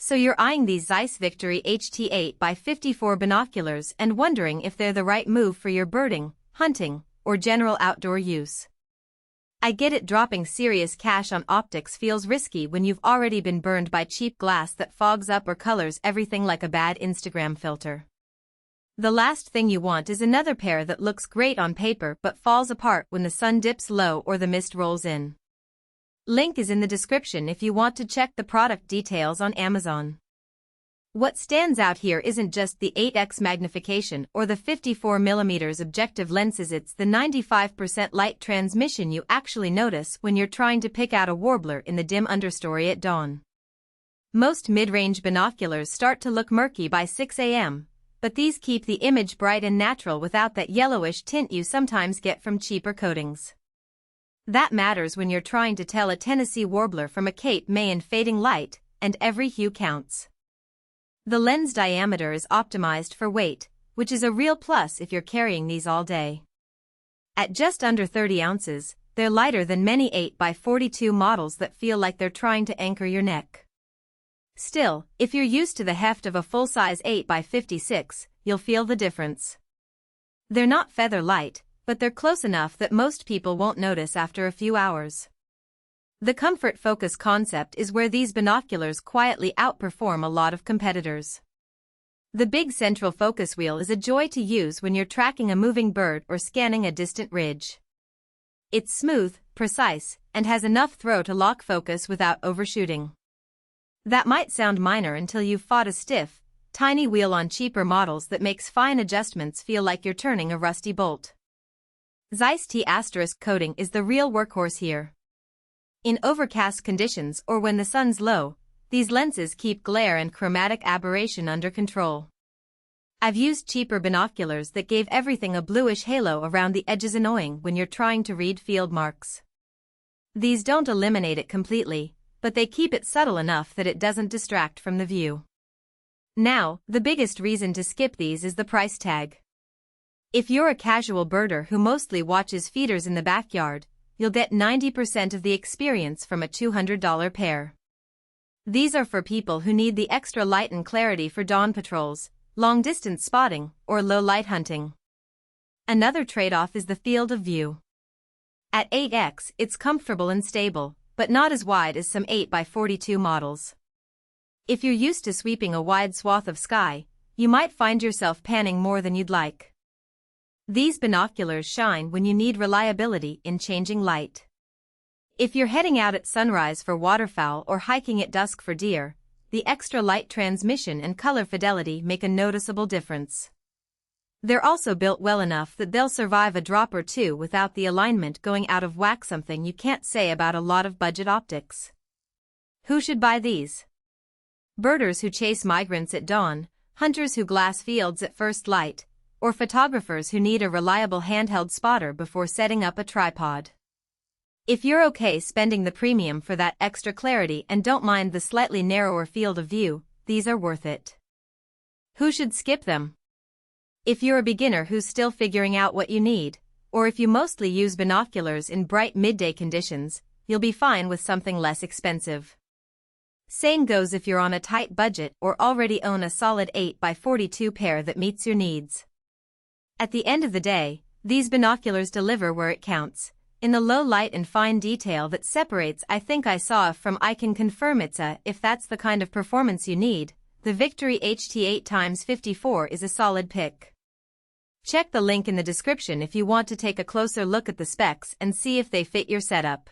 So you're eyeing these ZEISS Victory HT 8x54 binoculars and wondering if they're the right move for your birding, hunting, or general outdoor use. I get it, dropping serious cash on optics feels risky when you've already been burned by cheap glass that fogs up or colors everything like a bad Instagram filter. The last thing you want is another pair that looks great on paper but falls apart when the sun dips low or the mist rolls in. Link is in the description if you want to check the product details on Amazon. What stands out here isn't just the 8x magnification or the 54mm objective lenses, it's the 95% light transmission you actually notice when you're trying to pick out a warbler in the dim understory at dawn. Most mid-range binoculars start to look murky by 6 a.m., but these keep the image bright and natural without that yellowish tint you sometimes get from cheaper coatings. That matters when you're trying to tell a Tennessee warbler from a Cape May in fading light, and every hue counts. The lens diameter is optimized for weight, which is a real plus if you're carrying these all day. At just under 30 ounces, they're lighter than many 8x42 models that feel like they're trying to anchor your neck. Still, if you're used to the heft of a full-size 8x56, you'll feel the difference. They're not feather light, but they're close enough that most people won't notice after a few hours. The ComfortFocus Concept is where these binoculars quietly outperform a lot of competitors. The big central focus wheel is a joy to use when you're tracking a moving bird or scanning a distant ridge. It's smooth, precise, and has enough throw to lock focus without overshooting. That might sound minor until you've fought a stiff, tiny wheel on cheaper models that makes fine adjustments feel like you're turning a rusty bolt. ZEISS T Coating is the real workhorse here. In overcast conditions or when the sun's low, these lenses keep glare and chromatic aberration under control. I've used cheaper binoculars that gave everything a bluish halo around the edges, annoying when you're trying to read field marks. These don't eliminate it completely, but they keep it subtle enough that it doesn't distract from the view. Now, the biggest reason to skip these is the price tag. If you're a casual birder who mostly watches feeders in the backyard, you'll get 90% of the experience from a $200 pair. These are for people who need the extra light and clarity for dawn patrols, long-distance spotting, or low-light hunting. Another trade-off is the field of view. At 8x, it's comfortable and stable, but not as wide as some 8x42 models. If you're used to sweeping a wide swath of sky, you might find yourself panning more than you'd like. These binoculars shine when you need reliability in changing light. If you're heading out at sunrise for waterfowl or hiking at dusk for deer, the extra light transmission and color fidelity make a noticeable difference. They're also built well enough that they'll survive a drop or two without the alignment going out of whack, something you can't say about a lot of budget optics. Who should buy these? Birders who chase migrants at dawn, hunters who glass fields at first light, or photographers who need a reliable handheld spotter before setting up a tripod. If you're okay spending the premium for that extra clarity and don't mind the slightly narrower field of view, these are worth it. Who should skip them? If you're a beginner who's still figuring out what you need, or if you mostly use binoculars in bright midday conditions, you'll be fine with something less expensive. Same goes if you're on a tight budget or already own a solid 8x42 pair that meets your needs. At the end of the day, these binoculars deliver where it counts, in the low light and fine detail that separates "I think I saw" from "I can confirm it's a." If that's the kind of performance you need, the Victory HT 8x54 is a solid pick. Check the link in the description if you want to take a closer look at the specs and see if they fit your setup.